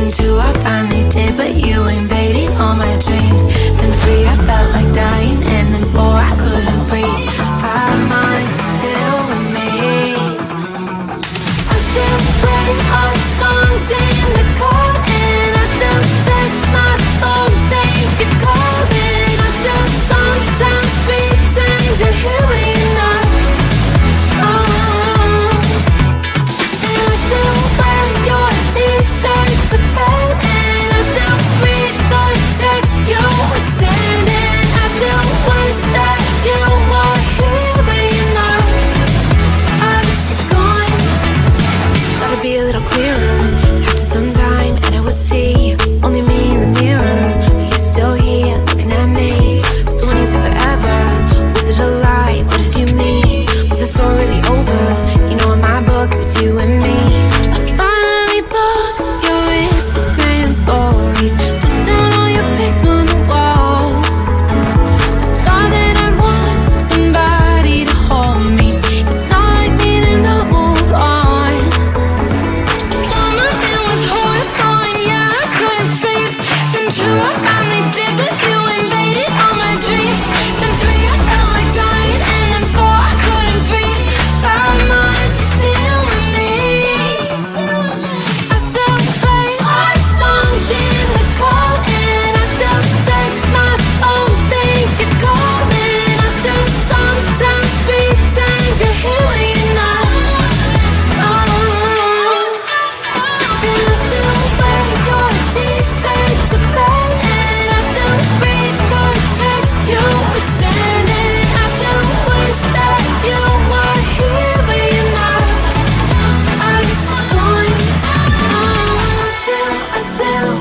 Then 2, I finally did, but you invaded all my dreams. Then 3, I felt like dying, and then 4, I couldn't breathe. 5 minds were still with me. I still play our songs in the car, and I still check my phone, think you're calling. I still sometimes pretend you're here when you're not. And I still wear your t-shirt to bed, and I still read the text you would send, and I still wish that you were here when you're not. I wish you're gone. Thought it'd be a little clearer after some time, and I would see only me in the mirror, but you're still here looking at me. So when you said forever, was it a lie? What did you mean? Was the story really over? You know in my book it was you and me. I finally blocked your Instagram stories, took down all your pics from the walls. I thought that I'd want somebody to hold me. It's not like needing to move on. Mama, it was horrible, and yeah, I couldn't sleep. Then 2, I finally did, but you invaded all my dreams. Then 3, I felt like dying, and then 4, I couldn't breathe. 5 months, you're still with me. I still play our songs in the car, and I still check my phone, think you're calling. I still sometimes pretend you're here when you're not. And I still wear your t-shirt to bed, and I still read the text you would send, and I still wish that you were here when you're not. I wish you're gone. I still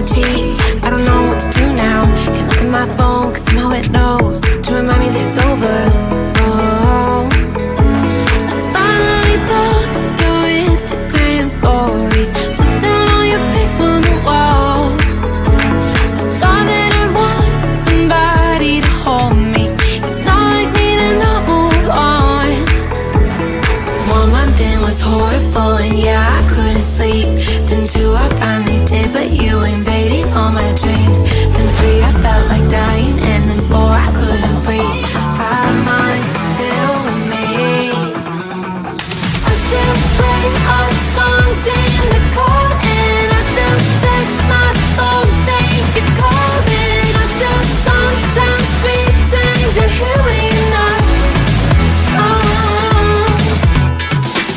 cheat. I don't know what to do now. Can't look at my phone, cause somehow it knows to remind me that it's over. Oh, I finally blocked your Instagram stories, took down all your pics from the walls. I thought that I'd want somebody to hold me. It's not like me to not move on. 1 month in was horrible, and yeah, I couldn't sleep. Then 2, I finally did, but you invaded all my dreams. Then 3, I felt like dying, and then 4, I couldn't breathe. 5 months, you're still with me. I still play all the songs in the car, and I still check my phone, think you're calling. I still sometimes pretend you're here when you're not.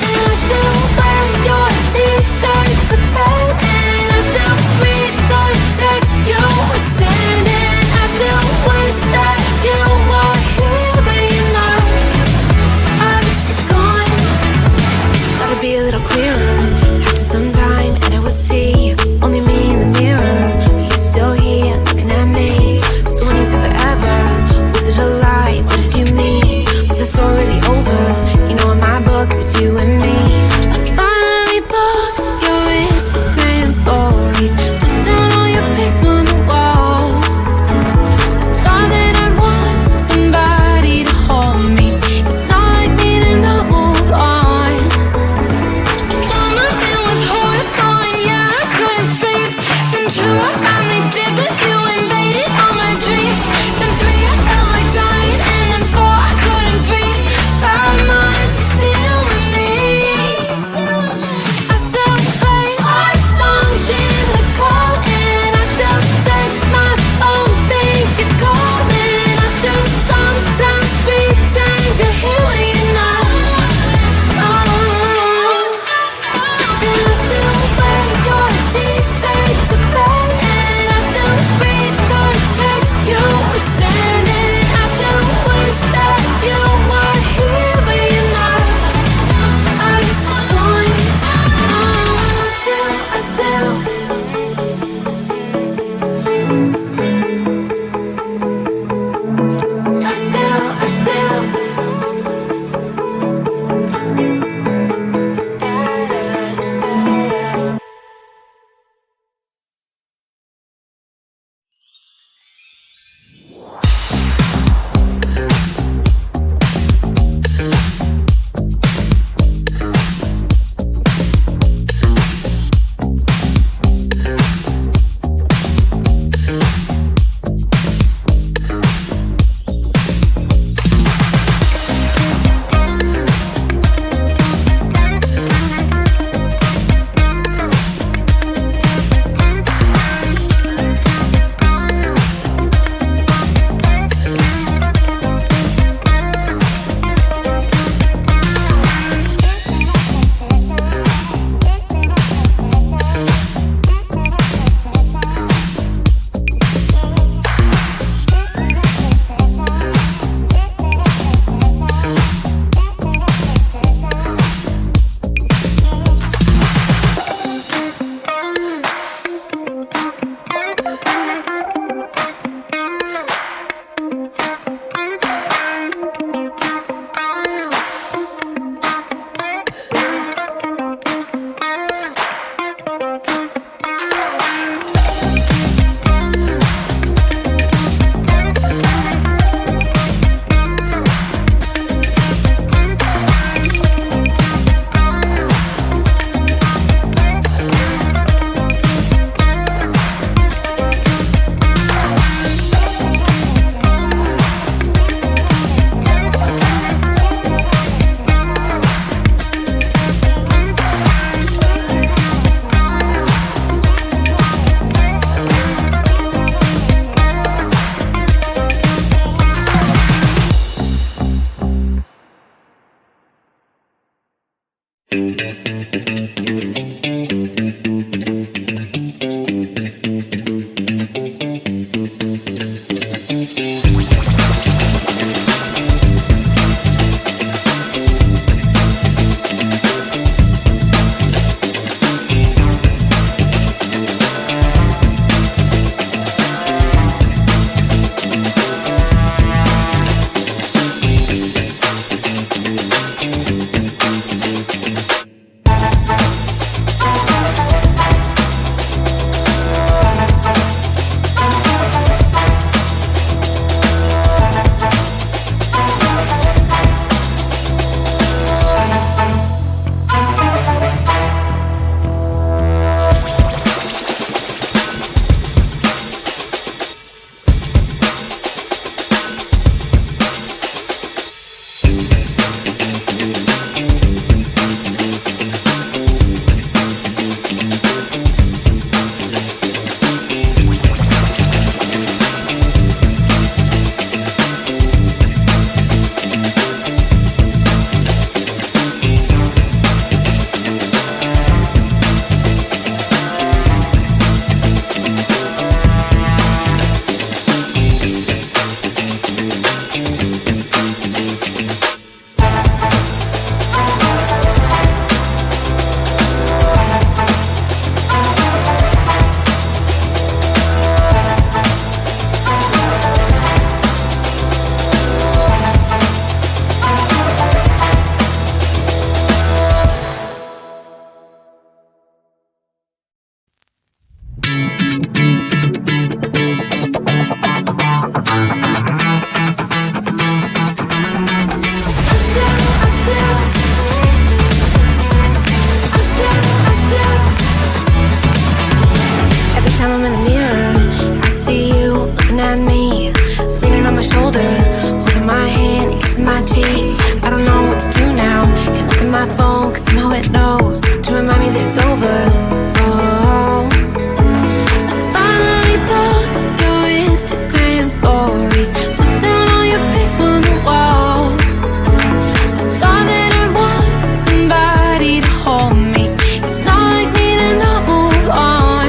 And I still wear your t-shirt to bed, and I still read the text you would send, and I still wish that you were here but you're not. I wish you're gone. Thought it'd be a little clearer after some time, and I would see only me in the mirror, but you're still here looking at me. So when you said forever, was it a lie? What did you mean? Was the story really over? You know, in my book it was you and me. I finally blocked your Instagram stories, took down all your pics from the walls. I thought that I'd want somebody to hold me. It's not like me to not move on. 1 month it was horrible, and yeah, I couldn't sleep. Then 2, I finally did, but you invaded all my dreams. Then 3, I felt like dying, and then 4, I couldn't breathe. 5 months, you're still with me. I still play our songs in the car, and I still check my phone, think you're calling. I still sometimes pretend you're here when you're not. And I still wear your t-shirt to bed, and I still read the text you would send, and I still wish that you were here but you're not. I wish you're gone. I still shoulder, holding my hand and kissing my cheek. I don't know what to do now. Can't look at my phone, cause somehow it knows to remind me that it's over. Oh, I finally blocked your Instagram stories, took down all your pics from the walls. I thought that I'd want somebody to hold me. It's not like me to not move on.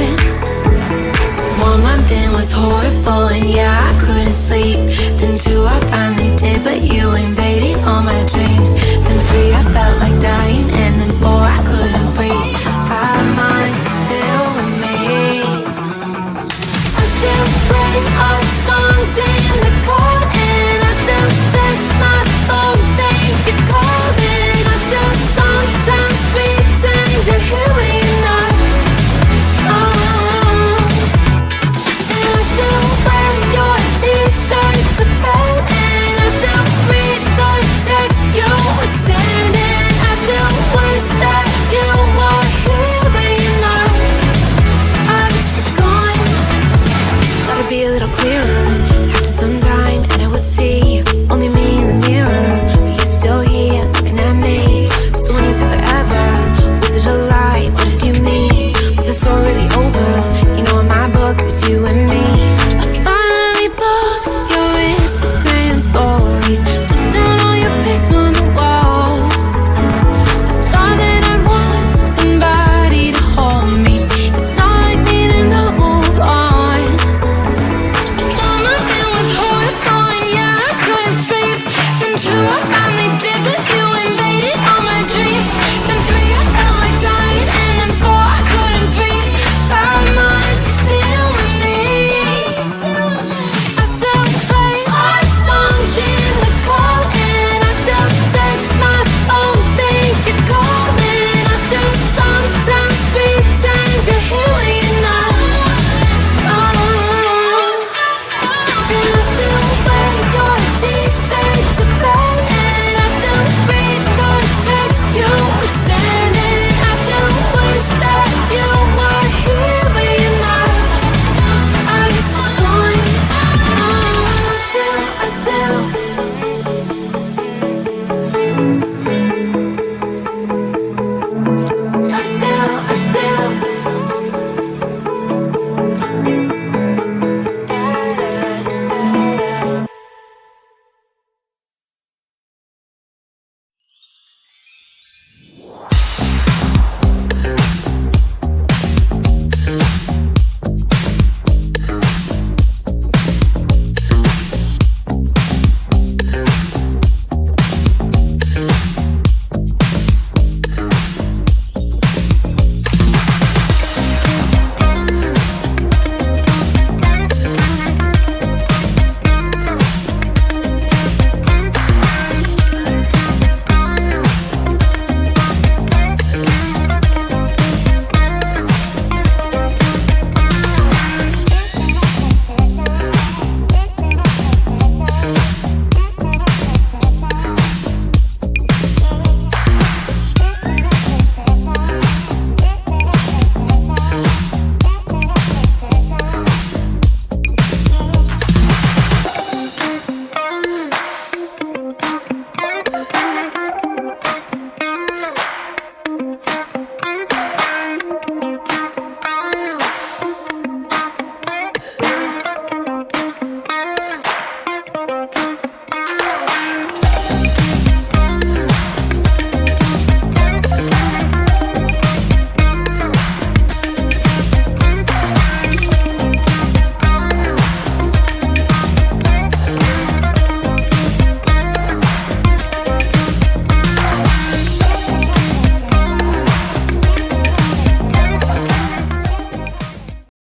1 month in was horrible and yeah, I couldn't sleep. Then 2 I finally did, but you invaded all my dreams. Then 3 I felt like dying, and then 4 I couldn't breathe. 5 months you're still with me. I still play our songs in the car, and I still check my phone, think you're calling. I still sometimes pretend you're here when you're not. And I still wear your t-shirt to bed, and I still read the text you would send, and I still wish that you were here when you're not. I wish you're gone. Thought it'd be a little clearer after some time, and I would see only me in the mirror, but you're still here looking at me. So when you said forever, was it a lie? What did you mean? Was the story really over? You know, in my book it was you and me.